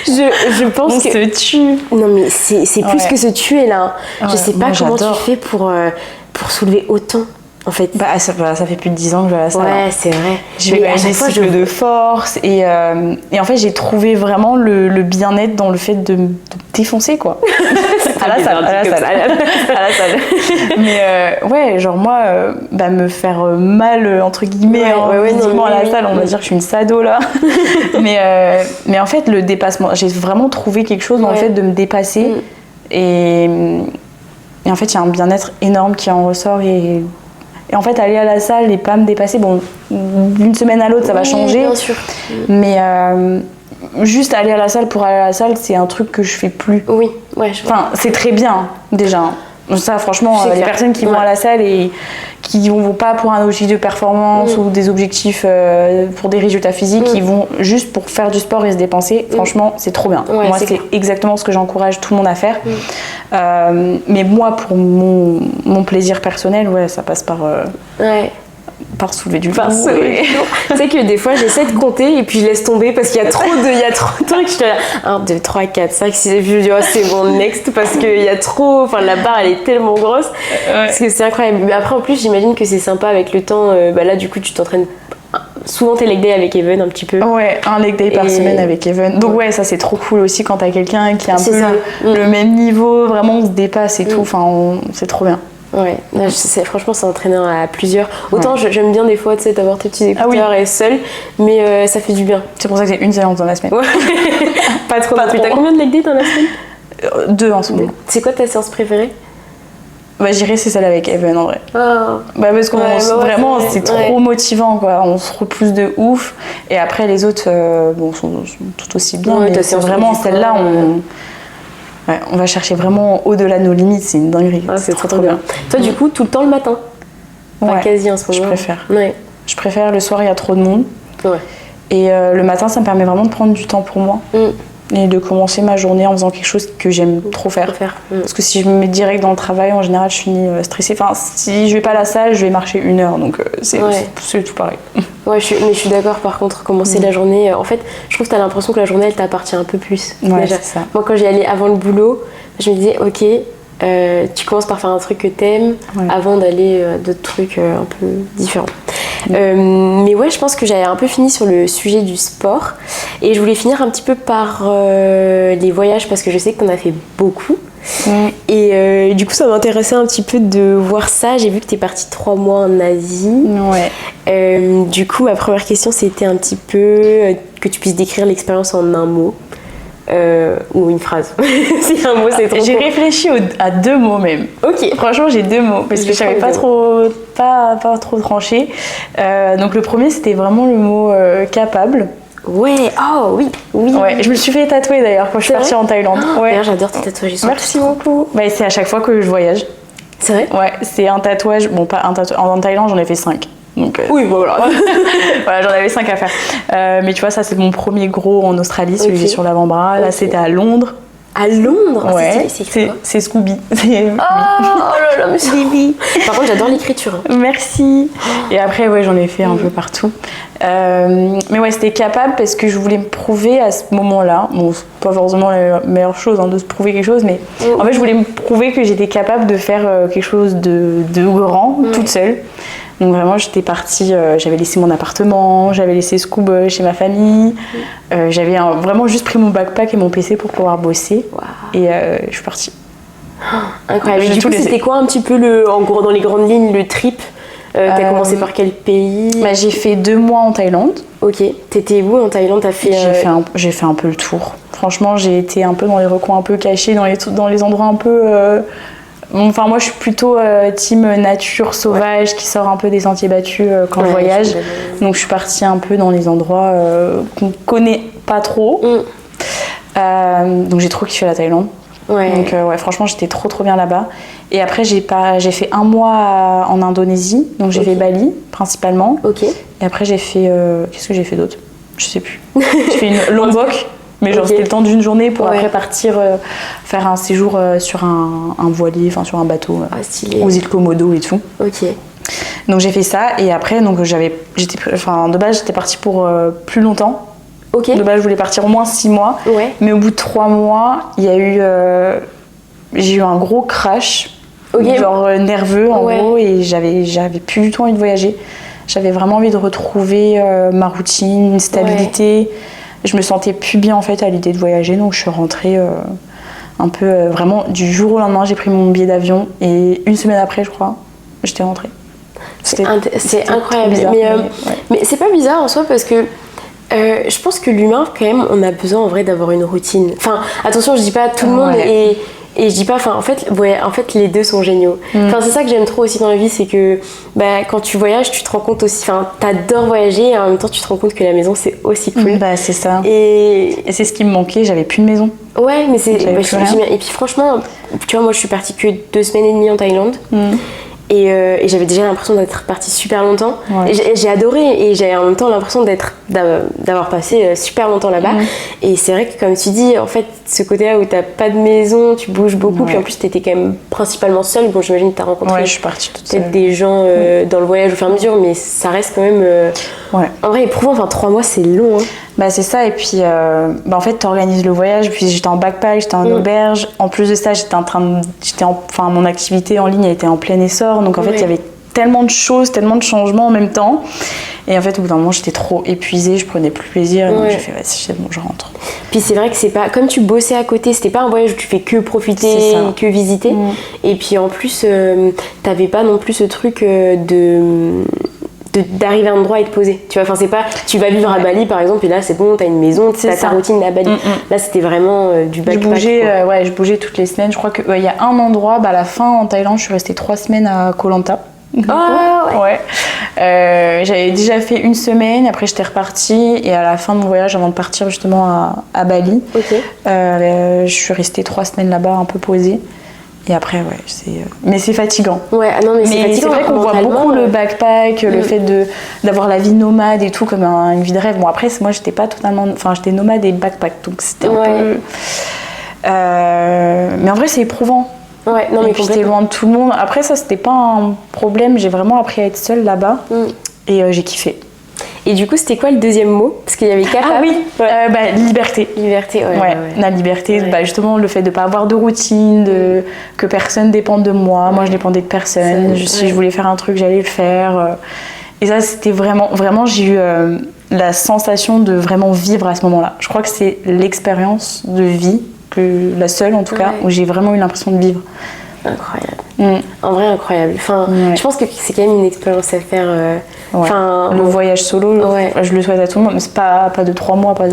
je pense que... On se tue. Non, mais c'est plus que se tuer là. Je sais pas comment tu fais pour soulever autant. En fait. Ça fait plus de 10 ans que je vais à la salle. Ouais, c'est vrai. Je fais des cycles de force et en fait j'ai trouvé vraiment le bien-être dans le fait de me défoncer quoi. à la salle. Mais genre moi, me faire mal entre guillemets physiquement à la salle, on va dire que je suis une sado là. mais en fait le dépassement, j'ai vraiment trouvé quelque chose dans le fait de me dépasser et en fait il y a un bien-être énorme qui en ressort et Et en fait, aller à la salle et pas me dépasser, bon, d'une semaine à l'autre, ça va changer. Bien sûr. Mais juste aller à la salle pour aller à la salle, c'est un truc que je fais plus. Oui, ouais, je vois. Enfin, c'est très bien, déjà. Ça, franchement, les personnes qui vont à la salle et qui ne vont pas pour un objectif de performance ou des objectifs pour des résultats physiques, qui vont juste pour faire du sport et se dépenser, franchement, c'est trop bien. Ouais, moi, c'est exactement ce que j'encourage tout le monde à faire. Mais moi, pour mon plaisir personnel, ouais, ça passe par... par soulever du lourd. Tu sais que des fois j'essaie de compter et puis je laisse tomber parce qu'il y a trop de trucs. Je suis là 1, 2, 3, 4, 5, 6 et puis je dis oh, c'est bon next parce qu'il y a trop, enfin la barre elle est tellement grosse parce que c'est incroyable. Mais après en plus j'imagine que c'est sympa avec le temps, là du coup tu t'entraînes souvent tes leg day avec Even un petit peu. Ouais, un leg day par semaine avec Even. Donc ouais, ça c'est trop cool aussi quand t'as quelqu'un qui a un peu le même niveau, vraiment on se dépasse et tout, enfin c'est trop bien. Ouais, franchement c'est entraînant à plusieurs. Autant j'aime bien des fois, tu sais, d'avoir tes petits écouteurs et seul, mais ça fait du bien. C'est pour ça que j'ai une séance dans la semaine. Ouais. Pas trop. T'as combien de leg day dans la semaine? 2 en ce moment. C'est quoi ta séance préférée? Bah, j'irais c'est celle avec Even en vrai. Oh. Bah, parce qu'on vraiment c'est trop motivant quoi, on se repousse de ouf et après les autres sont tout aussi bien, mais c'est vraiment celle-là on va chercher vraiment au-delà de nos limites, c'est une dinguerie. C'est trop bien. Toi du coup tout le temps le matin? Pas quasi en ce moment. Je préfère. Ouais. Je préfère, le soir il y a trop de monde. Ouais. Et le matin ça me permet vraiment de prendre du temps pour moi. Et de commencer ma journée en faisant quelque chose que j'aime trop faire. Parce que si je me mets direct dans le travail, en général, je finis stressée. Enfin, si je vais pas à la salle, je vais marcher 1 heure, donc c'est tout pareil. Ouais, mais je suis d'accord, par contre, commencer la journée... En fait, je trouve que t'as l'impression que la journée, elle t'appartient un peu plus. Ouais, déjà. c'est ça. Moi, quand j'y allais avant le boulot, je me disais, ok, tu commences par faire un truc que t'aimes avant d'aller à d'autres trucs un peu différents. Mais ouais, je pense que j'avais un peu fini sur le sujet du sport et je voulais finir un petit peu par les voyages parce que je sais que t'en as fait beaucoup et du coup ça m'intéressait un petit peu de voir ça. J'ai vu que t'es partie 3 mois en Asie. Du coup ma première question c'était un petit peu que tu puisses décrire l'expérience en un mot. Ou une phrase. Si un mot c'est trop J'ai réfléchi à 2 mots même. Ok. Franchement j'ai 2 mots parce que je savais pas trop tranché. Donc le premier c'était vraiment le mot capable. Ouais, oh oui. Ouais, je me le suis fait tatouer d'ailleurs quand je suis partie en Thaïlande. D'ailleurs j'adore tes tatouages. Merci beaucoup. Bah, c'est à chaque fois que je voyage. C'est vrai? Ouais, c'est un tatouage, bon pas un tatouage, en Thaïlande j'en ai fait 5. Donc, oui, voilà. Voilà, j'en avais 5 à faire. Mais tu vois, ça c'est mon premier gros en Australie, celui qui est sur l'avant-bras. Là c'était à Londres. À Londres? Ouais, c'est Scooby. Oh là là, mais c'est Scooby. Par contre, j'adore l'écriture. Merci. Et après, ouais, j'en ai fait un peu partout. Mais ouais, c'était capable parce que je voulais me prouver à ce moment-là. Bon, c'est pas forcément la meilleure chose de se prouver quelque chose, mais en fait, je voulais me prouver que j'étais capable de faire quelque chose de grand, toute seule. Donc vraiment j'étais partie, j'avais laissé mon appartement, j'avais laissé Scoob chez ma famille, j'avais vraiment juste pris mon backpack et mon PC pour pouvoir bosser et je suis partie. Incroyable. Du coup c'était quoi un petit peu en gros dans les grandes lignes le trip? T'as commencé par quel pays? J'ai fait 2 mois en Thaïlande. Ok, t'étais où en Thaïlande? J'ai fait un peu le tour. Franchement j'ai été un peu dans les recoins un peu cachés, dans les endroits un peu... Enfin, moi, je suis plutôt team nature sauvage qui sort un peu des sentiers battus quand je voyage. Donc, je suis partie un peu dans les endroits qu'on connaît pas trop. Donc, j'ai trop kiffé la Thaïlande. Donc, franchement, j'étais trop bien là-bas. Et après, j'ai fait 1 mois en Indonésie. Donc, j'ai fait Bali, principalement. Et après, j'ai fait... qu'est-ce que j'ai fait d'autre? Je sais plus. J'ai fait une Lombok. Mais genre c'était le temps d'une journée pour après partir faire un séjour sur un voilier, enfin sur un bateau aux îles Komodo et tout. Donc j'ai fait ça et après donc de base j'étais partie pour plus longtemps. De base je voulais partir au moins 6 mois. Mais au bout de 3 mois, j'ai eu un gros crash, genre nerveux en gros et j'avais plus du tout envie de voyager. J'avais vraiment envie de retrouver ma routine, une stabilité. Je me sentais plus bien en fait à l'idée de voyager, donc je suis rentrée un peu vraiment du jour au lendemain. J'ai pris mon billet d'avion et 1 semaine après, je crois, j'étais rentrée. C'est incroyable. Bizarre, mais c'est pas bizarre en soi parce que je pense que l'humain, quand même, on a besoin en vrai d'avoir une routine. Enfin, attention, je dis pas tout le monde Et je dis pas, en fait les deux sont géniaux. C'est ça que j'aime trop aussi dans la vie, c'est que quand tu voyages, tu te rends compte aussi, t'adores voyager et en même temps tu te rends compte que la maison c'est aussi cool. C'est ça. Et c'est ce qui me manquait, j'avais plus de maison. Ouais, mais c'est. Et puis franchement, tu vois, moi je suis partie que 2 semaines et demie en Thaïlande. Et j'avais déjà l'impression d'être partie super longtemps. Ouais. Et j'ai adoré et j'avais en même temps l'impression d'avoir passé super longtemps là-bas. Et c'est vrai que comme tu dis, en fait, ce côté-là où t'as pas de maison, tu bouges beaucoup, puis en plus t'étais quand même principalement seule. Bon, j'imagine que t'as rencontré je suis partie toute seule. Peut-être des gens dans le voyage au fur et à mesure, mais ça reste quand même en vrai éprouvant. 3 mois c'est long. C'est ça, et puis en fait t'organises le voyage, puis j'étais en backpack, j'étais en auberge, en plus de ça mon activité en ligne était en plein essor, donc en fait il y avait tellement de choses, tellement de changements en même temps, et en fait au bout d'un moment j'étais trop épuisée, je prenais plus plaisir, et donc j'ai fait vas-y c'est bon je rentre. Puis c'est vrai que c'est pas, comme tu bossais à côté, c'était pas un voyage où tu fais que profiter, que visiter, et puis en plus t'avais pas non plus ce truc d'arriver à un endroit et de poser, tu vois, c'est pas tu vas vivre à Bali par exemple et là c'est bon, t'as une maison, t'as ta routine à Bali. Là c'était vraiment du backpack. Je bougeais toutes les semaines, je crois que il y a un endroit, à la fin en Thaïlande je suis restée 3 semaines à Koh Lanta. J'avais déjà fait 1 semaine, après j'étais repartie et à la fin de mon voyage avant de partir justement à Bali, je suis restée 3 semaines là-bas un peu posée. Et après, mais c'est fatigant. Mais c'est fatigant. C'est vrai qu'on voit beaucoup le backpack, le fait d'avoir la vie nomade et tout comme une vie de rêve. Bon, après, moi, j'étais pas totalement. J'étais nomade et backpack, donc c'était un peu. Mais en vrai, c'est éprouvant. Mais puis t'es loin de tout le monde. Après, ça, c'était pas un problème. J'ai vraiment appris à être seule là-bas et j'ai kiffé. Et du coup, c'était quoi le deuxième mot? Parce qu'il y avait capable. Liberté. Liberté, La liberté, justement, le fait de ne pas avoir de routine, que personne dépende de moi. Moi, je dépendais de personne. Si je voulais faire un truc, j'allais le faire. Et ça, c'était vraiment, j'ai eu la sensation de vraiment vivre à ce moment-là. Je crois que c'est l'expérience de vie, la seule en tout cas, où j'ai vraiment eu l'impression de vivre. Incroyable. En vrai, incroyable. Je pense que c'est quand même une expérience à faire. Le voyage solo, je le souhaite à tout le monde, mais c'est pas de 3 mois, pas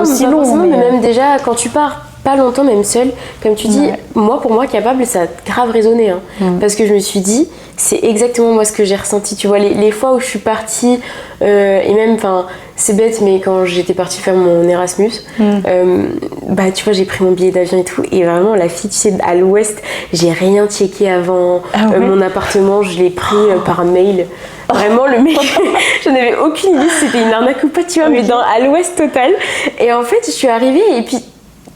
aussi long. Non, mais même déjà, quand tu pars pas longtemps, même seule, comme tu dis, pour moi, capable, ça a grave résonné. Parce que je me suis dit, c'est exactement moi ce que j'ai ressenti. Tu vois, les fois où je suis partie, et même, c'est bête, mais quand j'étais partie faire mon Erasmus, tu vois, j'ai pris mon billet d'avion et tout, et vraiment, la fille, tu sais, à l'ouest, j'ai rien checké avant. Mon appartement, je l'ai pris par mail. Vraiment, le mec, j'en avais aucune idée si c'était une arnaque ou pas, tu vois, mais à l'ouest total. Et en fait, je suis arrivée, et puis,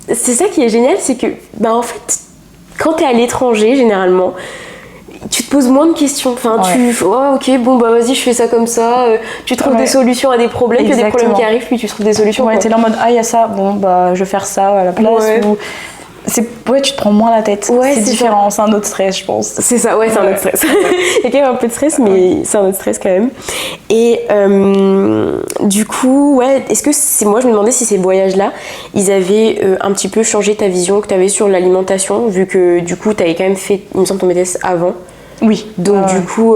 c'est ça qui est génial, c'est que, en fait, quand t'es à l'étranger, généralement, tu te poses moins de questions. Vas-y, je fais ça comme ça. Tu trouves des solutions à des problèmes, il y a des problèmes qui arrivent, puis tu trouves des solutions. T'es là en mode, il y a ça, je vais faire ça à la place. Tu te prends moins la tête. C'est différent, c'est un autre stress, je pense. C'est ça, c'est un autre stress. Il y a quand même un peu de stress, mais c'est un autre stress quand même. Et du coup, est-ce que moi je me demandais si ces voyages-là, ils avaient un petit peu changé ta vision que tu avais sur l'alimentation, vu que du coup, tu avais quand même fait, il me semble, ton BTS avant. Oui. Donc du coup,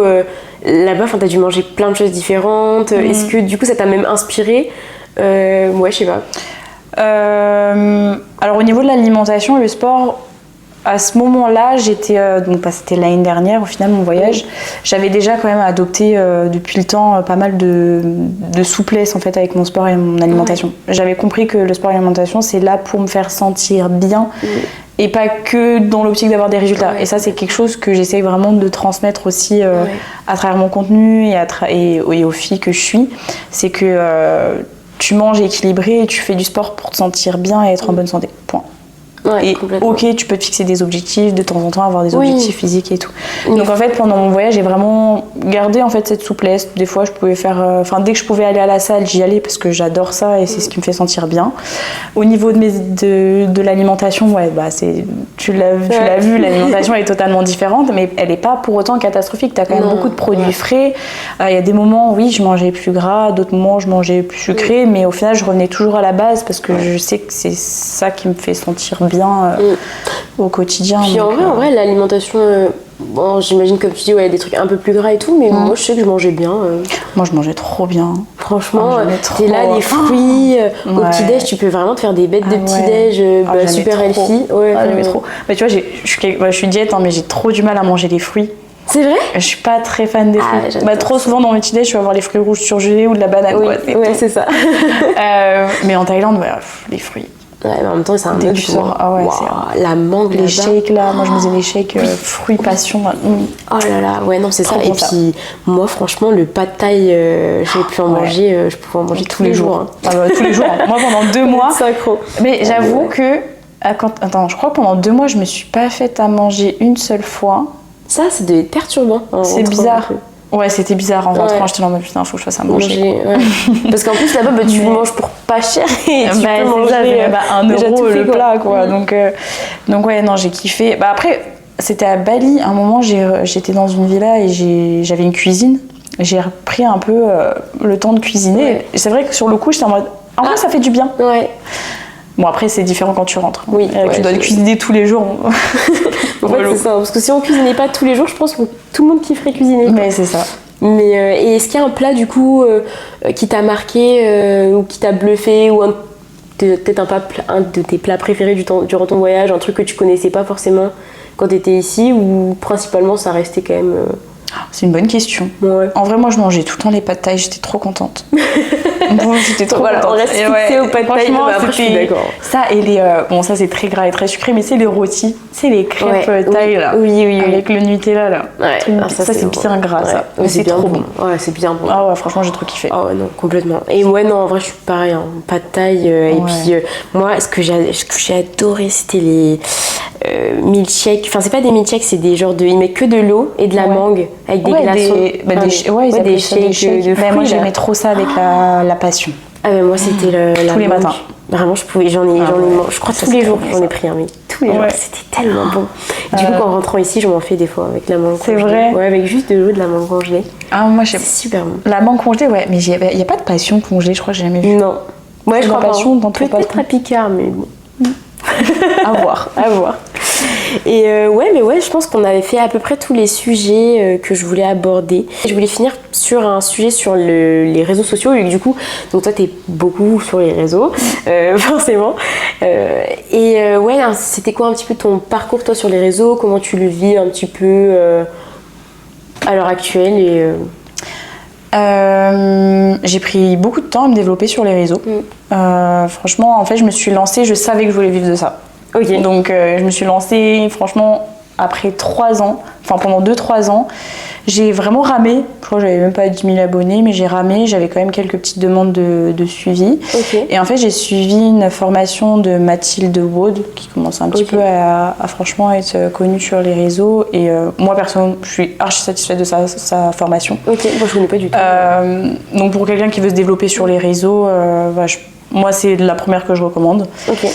là-bas, tu as dû manger plein de choses différentes. Est-ce que du coup, ça t'a même inspiré? Je sais pas. Alors au niveau de l'alimentation et le sport, à ce moment-là, j'étais c'était l'année dernière au final mon voyage, j'avais déjà quand même adopté depuis le temps pas mal de souplesse en fait avec mon sport et mon alimentation. J'avais compris que le sport et l'alimentation c'est là pour me faire sentir bien et pas que dans l'optique d'avoir des résultats. Et ça c'est quelque chose que j'essaye vraiment de transmettre aussi à travers mon contenu et aux filles que je suis. C'est que tu manges équilibré et tu fais du sport pour te sentir bien et être en bonne santé. Point. Et ok, tu peux te fixer des objectifs de temps en temps, avoir des objectifs physiques et tout. Donc en fait, pendant mon voyage, j'ai vraiment gardé en fait cette souplesse. Des fois, je pouvais faire, dès que je pouvais aller à la salle, j'y allais parce que j'adore ça et c'est ce qui me fait sentir bien. Au niveau de l'alimentation, tu l'as vu, l'alimentation est totalement différente, mais elle n'est pas pour autant catastrophique. Tu as quand même beaucoup de produits frais. Il y a des moments, oui, je mangeais plus gras, d'autres moments, je mangeais plus sucré, mais au final, je revenais toujours à la base parce que je sais que c'est ça qui me fait sentir bien au quotidien. Puis en vrai, l'alimentation bon, j'imagine comme tu dis, ouais, des trucs un peu plus gras et tout, mais moi je sais que je mangeais bien. Moi je mangeais trop bien. Franchement, t'es là, les fruits, au petit-déj, tu peux vraiment te faire des bêtes de petit-déj super healthy. Ouais, j'aimais trop. Bah, tu vois, je suis diète, hein, mais j'ai trop du mal à manger les fruits. C'est vrai? Je suis pas très fan des fruits. Trop souvent dans mes petits-déj, je vais avoir les fruits rouges surgelés ou de la banane. Oui, c'est ça. Mais en Thaïlande, les fruits. Ouais, mais en même temps, c'est un autre goût. La mangue, les shakes là, moi je me faisais les shakes fruits passion. Oh là là, ouais, non, c'est ça. Et puis, moi, franchement, le pad thaï, j'ai pu en manger, je pouvais en manger tous les jours. Hein. Tous les jours. Moi, pendant 2 mois. C'est accro. Mais j'avoue que. Attends, je crois que pendant 2 mois, je me suis pas faite à manger une seule fois. Ça devait être perturbant. C'est bizarre. Ouais, c'était bizarre en rentrant, j'étais là en mode putain, faut que je fasse à manger. Parce qu'en plus là-bas, tu manges pour pas cher et tu peux manger 1 euro le plat quoi. Donc ouais, non, j'ai kiffé. Après, c'était à Bali, à un moment j'étais dans une villa et j'avais une cuisine. J'ai repris un peu le temps de cuisiner. Et c'est vrai que sur le coup, j'étais en mode en vrai, ça fait du bien. Ouais. Bon, après, c'est différent quand tu rentres. Oui. Tu dois cuisiner tous les jours. En fait, c'est ça. Parce que si on cuisinait pas tous les jours, je pense que tout le monde kifferait cuisiner. Mais c'est ça. Mais et est-ce qu'il y a un plat, du coup, qui t'a marqué ou qui t'a bluffé ou peut-être un de tes plats préférés durant ton voyage, un truc que tu connaissais pas forcément quand t'étais ici ou principalement ça restait quand même... C'est une bonne question. Ouais. En vrai, moi, je mangeais tout le temps les pâtes thaï, j'étais trop contente. J'étais trop contente. On reste fixé aux pâtes thaï, mais après, je suis d'accord. Ça, et les... bon, ça, c'est très gras et très sucré, mais c'est les rôtis. C'est les crêpes thaï, là. Oui. Avec le Nutella, là. Ouais. Ça, c'est bien gras, ça. Ouais, c'est trop bon. Ouais, c'est bien bon. Ah ouais, franchement, j'ai trop kiffé. Ah ouais, non, complètement. Et ouais, non, en vrai, je suis pareil, hein. Pâtes thaï. Et puis, moi, ce que j'ai adoré, c'était les... milkshakes, enfin c'est pas des milkshakes, c'est des genres ils mettent que de l'eau et de la mangue avec des glaçons. Des shakes de fruits. Moi j'aimais trop ça avec la passion. Ah mais moi c'était la tous les matins. Vraiment je crois tous les jours j'en ai pris un, mais tous les jours, c'était tellement bon. Du coup en rentrant ici je m'en fais des fois avec la mangue congelée. C'est vrai. Ouais, avec juste de l'eau, de la mangue congelée. Ah moi c'est super bon. La mangue congelée, ouais, mais il y a pas de passion congelée, je crois que j'ai jamais vu. Non. Ouais, je crois pas. Peut-être à Picard, mais bon. À voir. Et je pense qu'on avait fait à peu près tous les sujets que je voulais aborder. Je voulais finir sur un sujet sur les réseaux sociaux, et du coup, donc toi t'es beaucoup sur les réseaux, forcément. C'était quoi un petit peu ton parcours toi sur les réseaux? Comment tu le vis un petit peu à l'heure actuelle j'ai pris beaucoup de temps à me développer sur les réseaux. Franchement, en fait, je me suis lancée, je savais que je voulais vivre de ça. Okay. Donc, je me suis lancée, franchement, après 3 ans, enfin pendant 2-3 ans, j'ai vraiment ramé. Je crois que j'avais même pas 10 000 abonnés, mais j'ai ramé. J'avais quand même quelques petites demandes de suivi. Okay. Et en fait, j'ai suivi une formation de Mathilde Wood, qui commence un petit peu à franchement être connue sur les réseaux. Et moi, personnellement, je suis archi satisfaite de sa formation. Ok, moi je connais pas du tout. Donc, pour quelqu'un qui veut se développer sur les réseaux, moi, c'est la première que je recommande. Okay.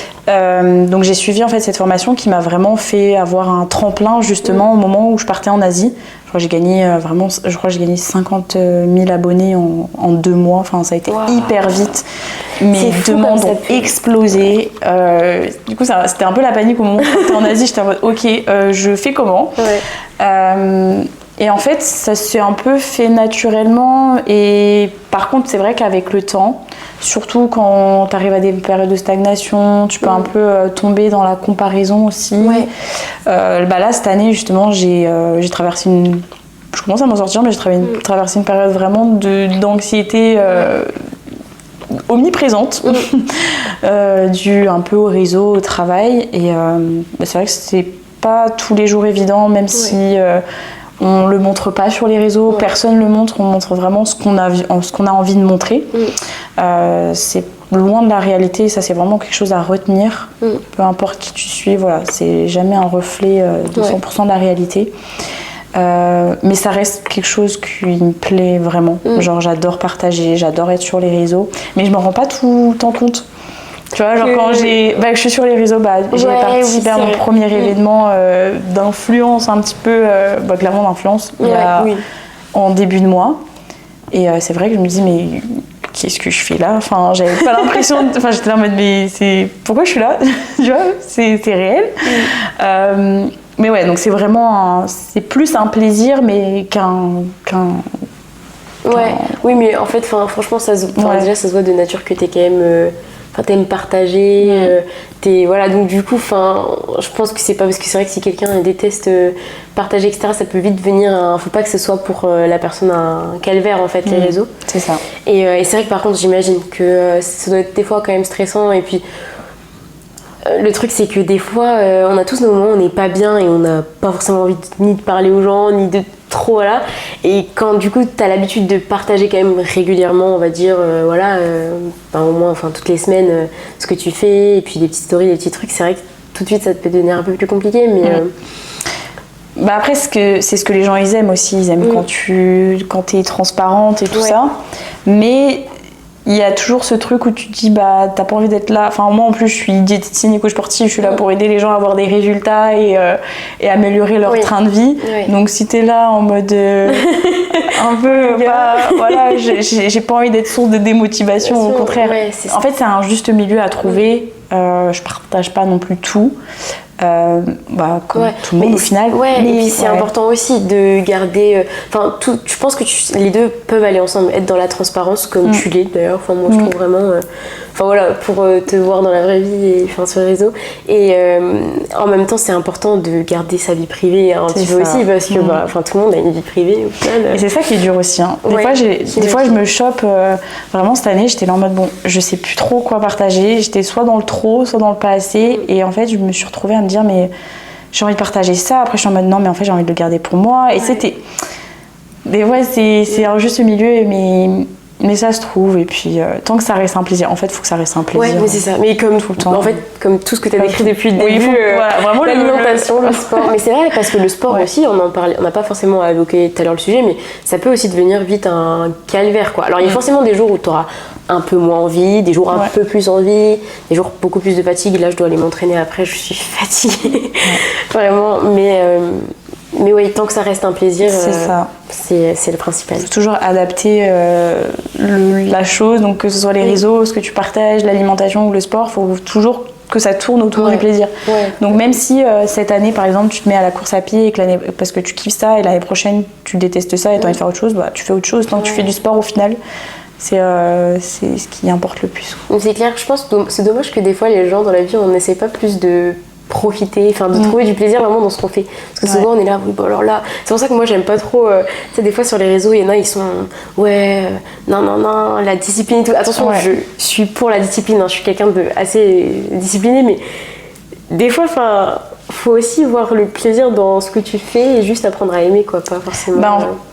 Donc, j'ai suivi en fait cette formation qui m'a vraiment fait avoir un tremplin justement au moment où je partais en Asie. Je crois que j'ai gagné 50 000 abonnés en 2 mois. Enfin, ça a été hyper vite. Mes demandes ont explosé. Du coup, c'était un peu la panique au moment où je partais en Asie. J'étais en mode, ok, je fais comment? Et en fait, ça s'est un peu fait naturellement. Et par contre, c'est vrai qu'avec le temps, surtout quand tu arrives à des périodes de stagnation, tu peux un peu tomber dans la comparaison aussi. Là, cette année, justement, j'ai traversé je commence à m'en sortir, mais j'ai traversé une période vraiment d'anxiété omniprésente, due un peu au réseau, au travail. Et c'est vrai que c'est pas tous les jours évident, même si... on le montre pas sur les réseaux, personne le montre, on montre vraiment ce qu'on a envie de montrer. C'est loin de la réalité, ça c'est vraiment quelque chose à retenir. Peu importe qui tu suis, voilà, c'est jamais un reflet de 100% de la réalité. Mais ça reste quelque chose qui me plaît vraiment. Genre j'adore partager, j'adore être sur les réseaux, mais je me rends pas tout le temps compte. Tu vois, genre quand je suis sur les réseaux, j'ai participé à mon premier événement d'influence un petit peu, clairement d'influence, en début de mois. Et c'est vrai que je me dis, mais qu'est-ce que je fais là? Enfin, j'avais pas l'impression, j'étais là en mode, mais pourquoi je suis là? Tu vois, c'est réel. mais ouais, donc c'est vraiment c'est plus un plaisir, mais Ouais, oui, mais en fait, franchement, déjà, ça se voit de nature que t'es quand même. T'aimes partager, voilà, donc du coup, je pense que c'est pas parce que c'est vrai que si quelqu'un déteste partager, etc., ça peut vite venir. Faut pas que ce soit pour la personne un calvaire en fait, les réseaux. C'est ça. Et c'est vrai que par contre, j'imagine que ça doit être des fois quand même stressant. Et puis, le truc, c'est que des fois, on a tous nos moments où on n'est pas bien et on n'a pas forcément envie ni de parler aux gens, ni de trop, voilà. Et quand du coup, t'as l'habitude de partager quand même régulièrement, on va dire, au moins toutes les semaines, ce que tu fais, et puis des petites stories, des petits trucs, c'est vrai que tout de suite, ça peut devenir un peu plus compliqué, mais... après, c'est ce que les gens, ils aiment aussi. Ils aiment quand t'es transparente et tout ça. Mais... il y a toujours ce truc où tu te dis t'as pas envie d'être là. Moi en plus je suis diététicienne et coach sportive, je suis là pour aider les gens à avoir des résultats et améliorer leur train de vie. Donc si t'es là en mode un peu voilà, j'ai pas envie d'être source de démotivation, au contraire. En fait c'est un juste milieu à trouver. Je partage pas non plus tout. Comme tout le monde au final. Et puis c'est important aussi de garder. Je pense que les deux peuvent aller ensemble, être dans la transparence comme tu l'es d'ailleurs. Moi je trouve vraiment. Pour te voir dans la vraie vie et sur les réseaux. Et en même temps, c'est important de garder sa vie privée un petit peu aussi parce que tout le monde a une vie privée au final. Et c'est ça qui est dur aussi. Des fois, je me chope. Vraiment, cette année, j'étais là en mode je sais plus trop quoi partager. J'étais soit dans le trop, soit dans le pas assez. Et en fait, je me suis retrouvée à me dire, mais j'ai envie de partager ça. Après, je suis en mode non, mais en fait, j'ai envie de le garder pour moi. Et c'était. Des fois, c'est un juste milieu, mais ça se trouve, et puis tant que ça reste un plaisir. En fait, il faut que ça reste un plaisir. Ouais, mais c'est ça. Mais comme tout le temps. En fait, comme tout ce que tu as décrit depuis le début, vraiment l'alimentation, le sport. Mais c'est vrai, parce que le sport aussi, on en parlait, on n'a pas forcément évoqué tout à l'heure le sujet, mais ça peut aussi devenir vite un calvaire, quoi. Alors, il y a forcément des jours où tu auras un peu moins envie, des jours un peu plus envie, des jours beaucoup plus de fatigue. Là, je dois aller m'entraîner après, je suis fatiguée. Vraiment, mais oui, tant que ça reste un plaisir, c'est le principal. Il faut toujours adapter la chose, donc que ce soit les réseaux, ce que tu partages, l'alimentation ou le sport, il faut toujours que ça tourne autour du plaisir. Donc même si cette année, par exemple, tu te mets à la course à pied et parce que tu kiffes ça et l'année prochaine, tu détestes ça et tu as envie de faire autre chose, tu fais autre chose. Tant que tu fais du sport, au final, c'est ce qui importe le plus. C'est clair, je pense que c'est dommage que des fois, les gens dans la vie, on n'essaie pas plus de profiter, de trouver du plaisir vraiment dans ce qu'on fait, parce que souvent on est là, alors là, c'est pour ça que moi j'aime pas trop, tu sais, des fois sur les réseaux il y en a, ils sont non, la discipline et tout, attention, je suis pour la discipline, je suis quelqu'un de assez discipliné, mais des fois, faut aussi voir le plaisir dans ce que tu fais et juste apprendre à aimer, quoi, pas forcément.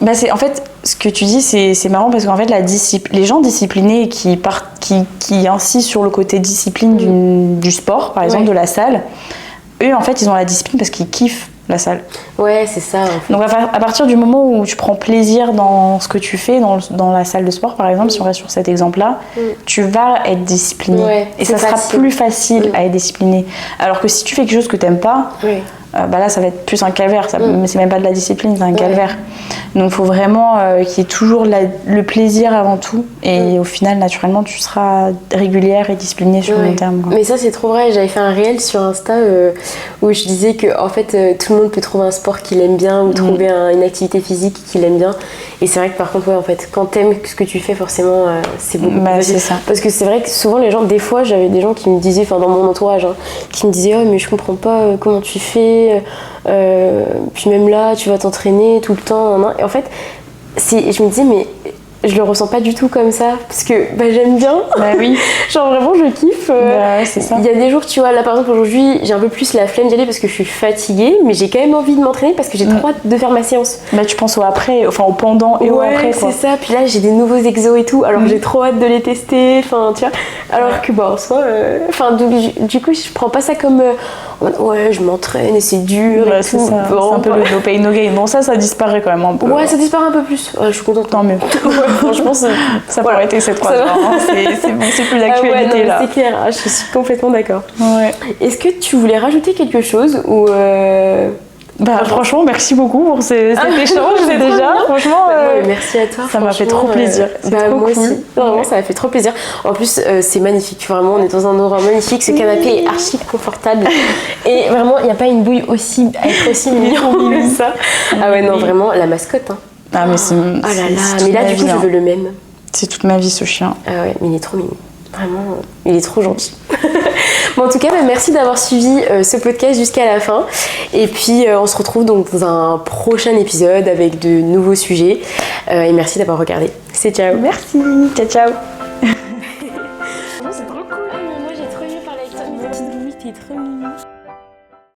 En fait, ce que tu dis, c'est marrant parce qu'en fait, les gens disciplinés qui insistent sur le côté discipline du sport, par exemple, de la salle, eux, en fait, ils ont la discipline parce qu'ils kiffent la salle. Ouais, c'est ça. En fait. Donc, à partir du moment où tu prends plaisir dans ce que tu fais, dans la salle de sport, par exemple, si on reste sur cet exemple-là, tu vas être discipliné. Et ça sera plus facile à être discipliné. Alors que si tu fais quelque chose que tu n'aimes pas, là, ça va être plus un calvaire. C'est même pas de la discipline, c'est un calvaire. Donc, il faut vraiment qu'il y ait toujours le plaisir avant tout. Et au final, naturellement, tu seras régulière et disciplinée sur le long terme. Mais ça, c'est trop vrai. J'avais fait un réel sur Insta où je disais que en fait, tout le monde peut trouver un sport qu'il aime bien ou trouver une activité physique qu'il aime bien. Et c'est vrai que par contre, en fait, quand t'aimes ce que tu fais, forcément, c'est beaucoup plus facile. C'est ça. Parce que c'est vrai que souvent, les gens, des fois, j'avais des gens qui me disaient, dans mon entourage, qui me disaient, mais je comprends pas comment tu fais. Puis même là, tu vas t'entraîner tout le temps. Et en fait, je me disais, mais je le ressens pas du tout comme ça parce que j'aime bien. Genre vraiment je kiffe. C'est ça. Il y a des jours, tu vois, là par exemple aujourd'hui j'ai un peu plus la flemme d'y aller parce que je suis fatiguée, mais j'ai quand même envie de m'entraîner parce que j'ai trop hâte de faire ma séance. Tu penses au après, au pendant et au après, quoi. C'est ça. Puis là j'ai des nouveaux exos et tout, alors j'ai trop hâte de les tester, tu vois. Alors que en soi, du coup je prends pas ça comme je m'entraîne et c'est dur et tout. C'est ça. C'est un peu le no pain no gain. Bon, ça disparaît quand même un peu. Ça disparaît un peu plus. Je suis contente. Tant mieux. Franchement, ça pourrait être cette phrase. C'est plus d'actualité là. C'est clair, je suis complètement d'accord. Est-ce que tu voulais rajouter quelque chose ou Bah franchement, merci beaucoup pour cet échange déjà. Franchement, merci à toi. Ça m'a fait trop plaisir. Moi cool. Aussi. Vraiment, ça m'a fait trop plaisir. En plus, c'est magnifique. Vraiment, on est dans un endroit magnifique. Ce canapé est archi confortable. Et vraiment, il n'y a pas une bouille à être aussi mignon que ça. Ah ouais, non, vraiment, la mascotte. Hein. Ah mais c'est. Oh là là. Mais là, du coup, je veux le même. C'est toute ma vie ce chien. Ah ouais, mais il est trop mignon. Vraiment, il est trop gentil. Bon, en tout cas, merci d'avoir suivi ce podcast jusqu'à la fin. Et puis, on se retrouve donc dans un prochain épisode avec de nouveaux sujets. Et merci d'avoir regardé. C'est ciao. Merci. Ciao, ciao.